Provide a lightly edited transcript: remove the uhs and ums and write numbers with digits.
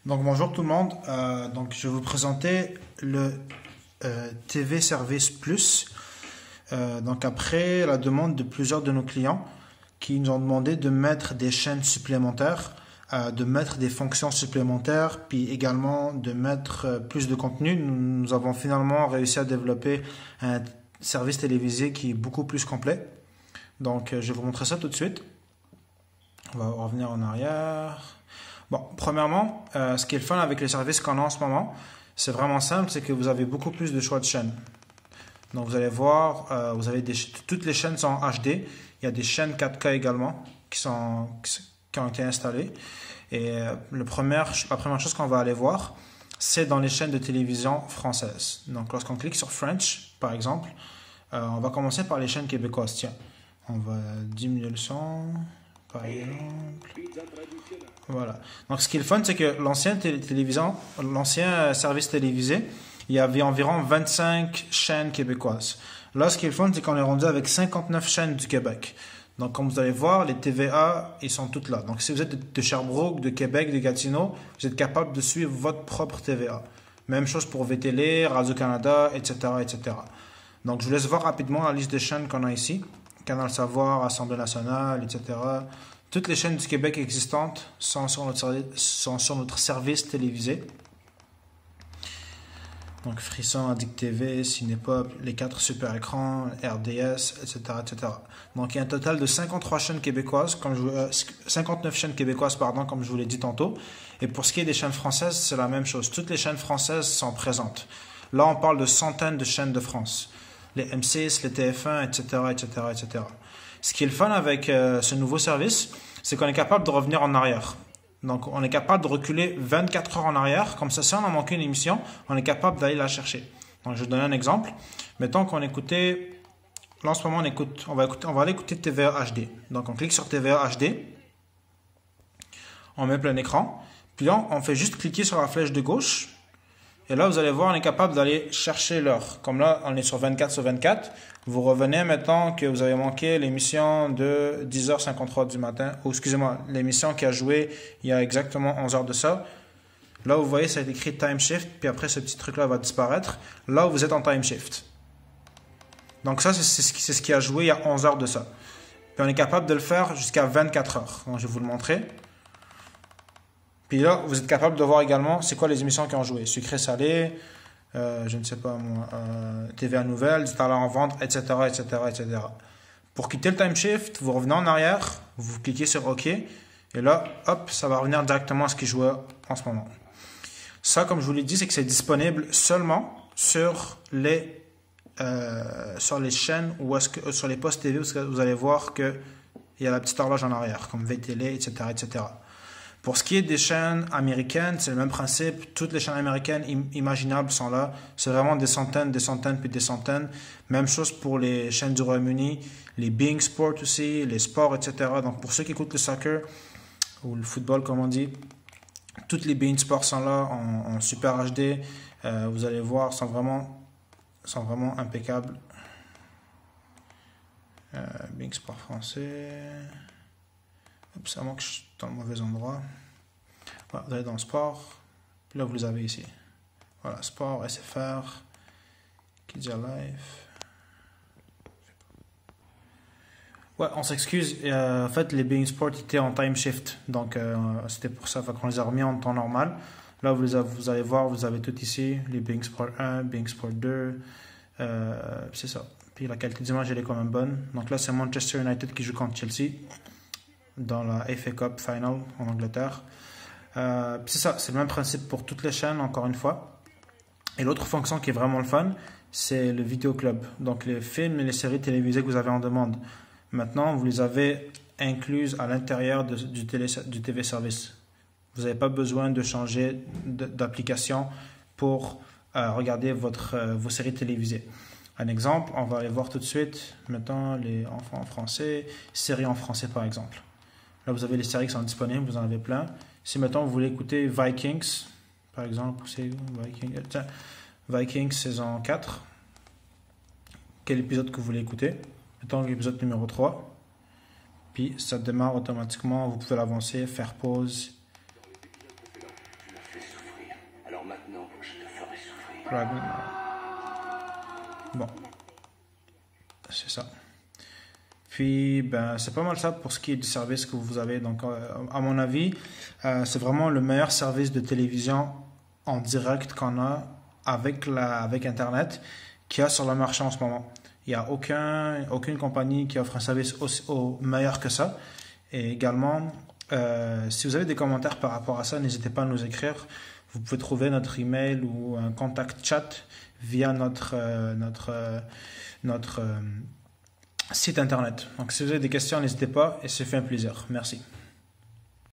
Donc bonjour tout le monde. Donc je vais vous présenter le TV Service Plus. Donc après la demande de plusieurs de nos clients qui nous ont demandé de mettre des chaînes supplémentaires, de mettre des fonctions supplémentaires, puis également de mettre plus de contenu, nous avons finalement réussi à développer un service télévisé qui est beaucoup plus complet. Donc je vais vous montrer ça tout de suite. On va revenir en arrière. Bon, premièrement, ce qui est le fun avec les services qu'on a en ce moment, c'est vraiment simple, c'est que vous avez beaucoup plus de choix de chaînes. Donc vous allez voir, vous avez toutes les chaînes sont en HD. Il y a des chaînes 4K également qui ont été installées. Et la première chose qu'on va aller voir, c'est dans les chaînes de télévision françaises. Donc lorsqu'on clique sur French, par exemple, on va commencer par les chaînes québécoises. Tiens, on va diminuer le son, par exemple. Voilà. Donc, ce qui est le fun, c'est que l'ancien service télévisé, il y avait environ 25 chaînes québécoises. Là, ce qui est le fun, c'est qu'on est rendu avec 59 chaînes du Québec. Donc, comme vous allez voir, les TVA, ils sont toutes là. Donc, si vous êtes de Sherbrooke, de Québec, de Gatineau, vous êtes capable de suivre votre propre TVA. Même chose pour VTL, Radio-Canada, etc., etc. Donc, je vous laisse voir rapidement la liste de chaînes qu'on a ici. Canal Savoir, Assemblée nationale, etc. Toutes les chaînes du Québec existantes sont sur notre service télévisé. Donc Frisson, Addict TV, Cinépop, les 4 super écrans, RDS, etc., etc. Donc il y a un total de 53 chaînes québécoises, 59 chaînes québécoises, pardon, comme je vous l'ai dit tantôt. Et pour ce qui est des chaînes françaises, c'est la même chose. Toutes les chaînes françaises sont présentes. Là, on parle de centaines de chaînes de France. Les M6, les TF1, etc., etc., etc. Ce qui est le fun avec ce nouveau service, c'est qu'on est capable de revenir en arrière. Donc, on est capable de reculer 24 heures en arrière. Comme ça, si on a manqué une émission, on est capable d'aller la chercher. Donc, je vais donner un exemple. Mettons qu'on écoutait... Là, en ce moment, on va aller écouter TVA HD. Donc, on clique sur TVA HD. On met plein écran. Puis là, on fait juste cliquer sur la flèche de gauche. Et là, vous allez voir, on est capable d'aller chercher l'heure. Comme là, on est sur 24 sur 24. Vous revenez, mettons que vous avez manqué l'émission de 10h53 du matin. Ou excusez-moi, l'émission qui a joué il y a exactement 11 heures de ça. Là, vous voyez, ça a été écrit time shift. Puis après, ce petit truc-là va disparaître. Là, vous êtes en time shift. Donc ça, c'est ce qui a joué il y a 11 heures de ça. Puis on est capable de le faire jusqu'à 24 heures. Donc, je vais vous le montrer. Puis là, vous êtes capable de voir également c'est quoi les émissions qui ont joué. Sucré salé, je ne sais pas moi, TVA Nouvelles, du talent en vente, etc., etc., etc. Pour quitter le time shift, vous revenez en arrière, vous cliquez sur OK, et là, hop, ça va revenir directement à ce qui jouait en ce moment. Ça, comme je vous l'ai dit, c'est que c'est disponible seulement sur les chaînes ou sur les postes TV où vous allez voir qu'il y a la petite horloge en arrière, comme VTL, etc., etc. Pour ce qui est des chaînes américaines, c'est le même principe. Toutes les chaînes américaines imaginables sont là. C'est vraiment des centaines, puis des centaines. Même chose pour les chaînes du Royaume-Uni, les Being Sport aussi, les sports, etc. Donc pour ceux qui écoutent le soccer ou le football, comme on dit, toutes les Being Sport sont là en super HD. Vous allez voir, sont vraiment impeccables. Being Sport français. Oups, à moins que je suis dans le mauvais endroit. Voilà, vous allez dans le sport. Puis là, vous les avez ici. Voilà, sport, SFR, Kids Are Life. Ouais, on s'excuse. En fait, les Being Sport étaient en time shift. Donc, c'était pour ça qu'on les a remis en temps normal. Là, vous allez voir, vous avez tout ici. Les Being Sport 1, Being Sport 2. C'est ça. Puis la qualité d'image, elle est quand même bonne. Donc là, c'est Manchester United qui joue contre Chelsea dans la FA Cup Final en Angleterre. C'est ça, c'est le même principe pour toutes les chaînes, encore une fois. Et l'autre fonction qui est vraiment le fun, c'est le Vidéo Club. Donc les films et les séries télévisées que vous avez en demande. Maintenant, vous les avez incluses à l'intérieur du TV Service. Vous n'avez pas besoin de changer d'application pour regarder vos séries télévisées. Un exemple, on va aller voir tout de suite, maintenant les enfants en français, séries en français par exemple. Là, vous avez les séries qui sont disponibles, vous en avez plein. Si, mettons, vous voulez écouter Vikings, par exemple, c'est Vikings saison 4, quel épisode que vous voulez écouter? Mettons l'épisode numéro 3. Puis, ça démarre automatiquement, vous pouvez l'avancer, faire pause, Alors maintenant, je te ferai souffrir. Dragon. Bon, c'est ça. Puis, ben, c'est pas mal ça pour ce qui est du service que vous avez. Donc, à mon avis, c'est vraiment le meilleur service de télévision en direct qu'on a avec Internet qu'il y a sur le marché en ce moment. Il n'y a aucune compagnie qui offre un service au meilleur que ça. Et également, si vous avez des commentaires par rapport à ça, n'hésitez pas à nous écrire. Vous pouvez trouver notre email ou un contact chat via notre site internet. Donc si vous avez des questions, n'hésitez pas et c'est fait un plaisir. Merci.